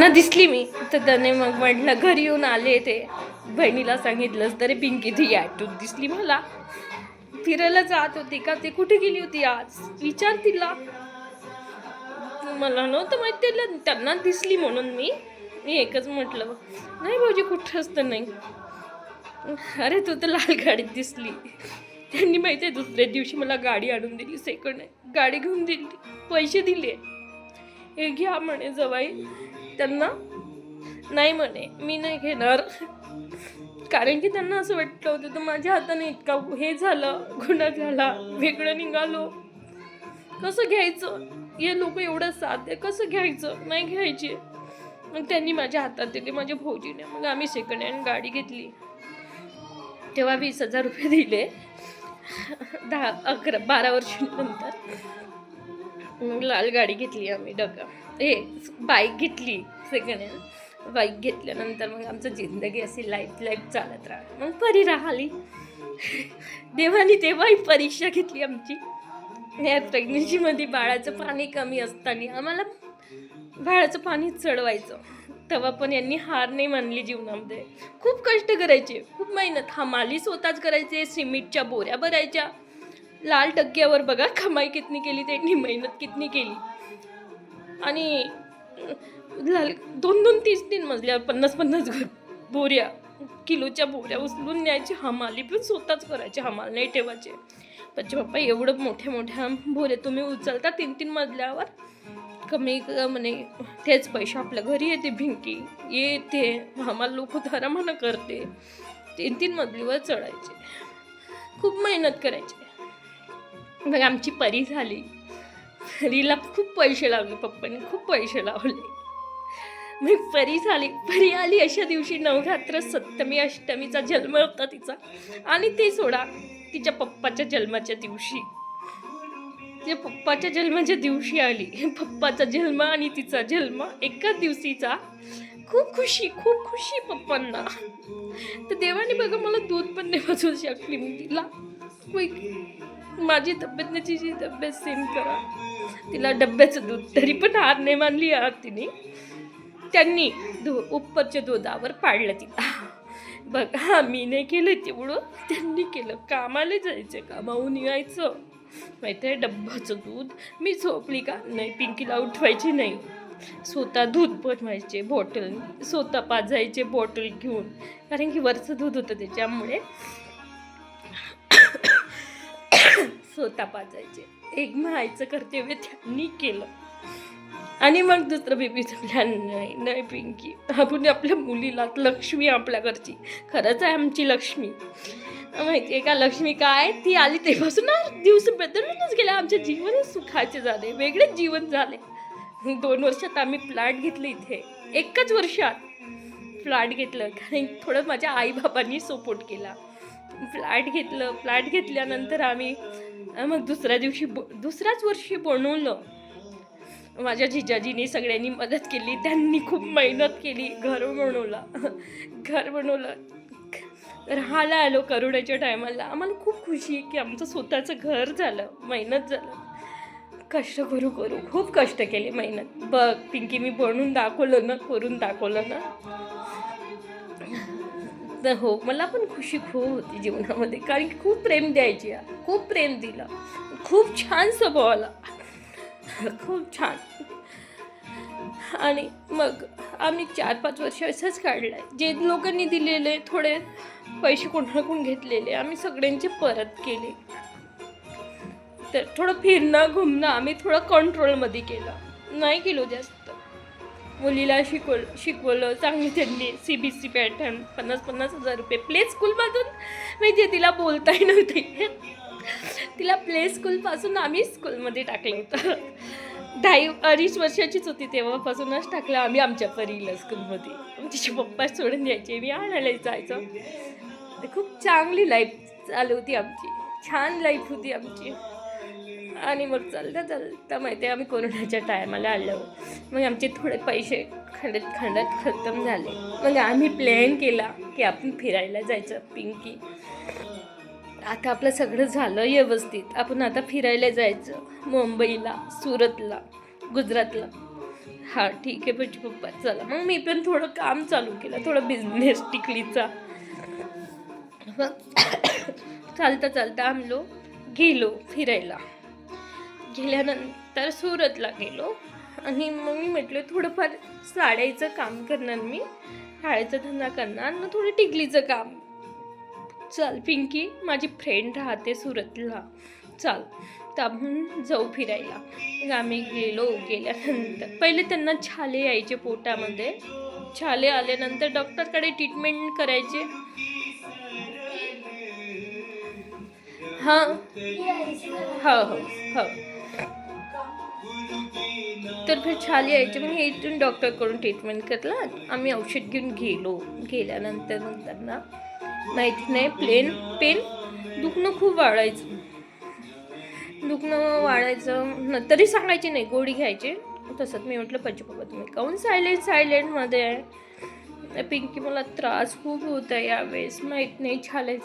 त्यांना दिसली मी तर त्याने मग म्हटलं घरी येऊन आले ते बहिणीला सांगितलंच तरी पिंकी ती ॲटून दिसली मला फिरायला जात होती का ते कुठे गेली होती आज विचार तिला मला नव्हतं माहिती त्यांना दिसली म्हणून मी एकच म्हटलं नाही भाऊजी कुठं असतं नाही अरे तू तर लाल गाडीत दिसली त्यांनी माहिती आहे दुसऱ्या दिवशी मला गाडी आणून दिली सेकंड गाडी घेऊन दिली पैसे दिले हे घ्या म्हणे जवाई त्यांना नाही म्हणे मी नाही घेणार कारण की त्यांना असं वाटलं होतं तर माझ्या हाताने इतका हे झालं गुन्हा झाला वेगळं निघालो कसं घ्यायचं हे लोक एवढं साथ आहे कसं घ्यायचं नाही घ्यायचे मग त्यांनी माझ्या हातात दिले माझ्या भाऊजीने मग आम्ही सेकंड हँड गाडी घेतली तेव्हा 20,000 रुपये दिले 12 वर्षांनंतर मग लाल गाडी घेतली आम्ही बाईक घेतली सेकंड हँड बाईक घेतल्यानंतर मग आमचं जिंदगी अशी लाईफ चालत राहिली मग परी राहिली देवानी तेव्हाही परीक्षा घेतली आमची या प्रेग्नन्सीमध्ये बाळाचं पाणी कमी असताना आम्हाला बाळाचं पाणी चढवायचं तेव्हा पण यांनी हार नाही मानली जीवनामध्ये खूप कष्ट करायचे खूप मेहनत हमाली स्वतःच करायचे सिमेंटच्या बोऱ्या भरायच्या लाल टक्क्यावर बघा कमाई कितनी केली त्यांनी मेहनत कितनी केली आणि 2-2, 3-3 मजल्यावर 50-50 बोऱ्या किलोच्या बोऱ्या उचलून न्यायची हमाली पण स्वतःच करायचे हमाल नाही ठेवायचे पप्पा पप्पा एवढं मोठ्या बोरे तुम्ही उचलता 3-3 मजल्यावर कमी म्हणे तेच पैसे आपल्या घरी येते भिंकी येते आम्हाला लोक धरामानं करते 3-3 मजलीवर चढायचे खूप मेहनत करायचे मग आमची परी झाली परीला खूप पैसे लावले पप्पांनी खूप पैसे लावले मग परी झाली परी आली अशा दिवशी नवरात्र सप्तमी अष्टमीचा जन्म होता तिचा आणि ते सोडा तिच्या पप्पाच्या जन्माच्या दिवशी तिच्या पप्पाच्या जन्माच्या दिवशी आली पप्पाचा जन्म आणि तिचा जन्म एकाच दिवशीचा खूप खुशी पप्पांना तर देवाने बघा मला दूध पण नाही वाजवू शकली मी तिला माझी तब्येत नाही तिची तब्येत सेम करा तिला डब्याचं दूध तरी पण हार नाही मानली यार तिने त्यांनी उपरच्या दुधावर पाडलं तिला बघा मी नाही केलं तेवढं त्यांनी केलं कामाला जायचं कामावून यायचं माहिती आहे डब्बाचं दूध मी झोपली का नाही पिंकीला उठवायची नाही स्वतः दूध बनवायचे बॉटल स्वतः पाजायचे बॉटल घेऊन कारण की वरचं दूध होतं त्याच्यामुळे स्वतः पाजायचे एक मायचं कर्तव्य त्यांनी केलं आणि मग दुसरं बेबीचं प्लॅन नाही पिंकी आपण आपल्या मुलीला लक्ष्मी आपल्या घरची खरंच आहे आमची लक्ष्मी माहिती आहे का लक्ष्मी काय ती आली तेव्हापासून ना दिवस बदलूनच गेले आमचे जीवनच सुखाचे झाले वेगळेच जीवन झाले 2 वर्षात आम्ही फ्लॅट घेतलं इथे एकच वर्षात फ्लॅट घेतलं कारण थोडं माझ्या आईबाबांनी सपोर्ट केला फ्लॅट घेतल्यानंतर आम्ही मग दुसऱ्याच वर्षी बनवलं माझ्या जिजाजीने सगळ्यांनी मदत केली त्यांनी खूप मेहनत केली घर बनवलं राहायला आलो करोनाच्या टायमाला आम्हाला खूप खुशी आहे की आमचं स्वतःचं घर झालं मेहनत झालं कष्ट करू खूप कष्ट केले मेहनत बघ पिंकी मी बनवून दाखवलं ना करून दाखवलं ना तर हो मला पण खुशी खूप होती जीवनामध्ये कारण की खूप प्रेम द्यायची खूप प्रेम दिलं खूप छान स्वभावाला खूप छान आणि मग आम्ही 4-5 वर्ष असंच काढलं आहे जे लोकांनी दिलेले थोडे पैसे कोणाकडून घेतलेले आम्ही सगळ्यांचे परत केले तर थोडं फिरणं घुमणं आम्ही थोडं कंट्रोलमध्ये केलं नाही केलो जास्त मुलीला शिकवलं चांगली त्यांनी CBSE पॅटर्न 50,000 रुपये प्ले स्कूलमधून म्हणजे तिला बोलताही नव्हते तिला प्ले स्कूलपासून आम्ही स्कूलमध्ये टाकलं होतं 2.5 वर्षाचीच होती तेव्हापासूनच टाकलं आम्ही आमच्या परीला स्कूलमध्ये तिचे पप्पा सोडून द्यायचे मी आणायला जायचं खूप चांगली लाईफ चालू होती आमची छान लाईफ होती आमची आणि मग चालता माहिती आहे आम्ही कोरोनाच्या टायमाला आलो मग आमचे थोडे पैसे खंडत खतम झाले मग आम्ही प्लॅन केला की आपण फिरायला जायचं पिंकी आता आपलं सगळं झालं व्यवस्थित आपण आता फिरायला जायचं मुंबईला सुरतला गुजरातला हा ठीक आहे बच्चू पप्पा चला. मग मी पण थोडं काम चालू केलं, थोडं बिझनेस टिकलीचा. चालता चालता आम्ही गेलो फिरायला. गेल्यानंतर सुरतला गेलो आणि मग मी म्हटलं थोडंफार साड्याचं काम करणार, मी साड्याचा धंदा करणार, मग थोडं टिकलीचं काम. चल पिंकी माझी फ्रेंड राहते सुरतला, चाल तर आपण जाऊ फिरायला. मग आम्ही गेल्यानंतर पहिले त्यांना छाले यायचे पोटामध्ये. छाले आल्यानंतर डॉक्टरकडे ट्रीटमेंट करायचे. हां हो हो हो. तर फिर छाले यायचे, मग हे इथून डॉक्टरकडून ट्रीटमेंट करलं. आम्ही औषध घेऊन गेल्यानंतर मग त्यांना माहिती नाही पेन दुखणं खूप वाढायचं तरी सांगायचे नाही, गोळी घ्यायचे. तसंच मी म्हटलं पच्चू पप्पा तुम्ही काहून सायलेंटमध्ये आहे. पिंकी मला त्रास खूप होत आहे यावेळेस, माहीत नाही छाले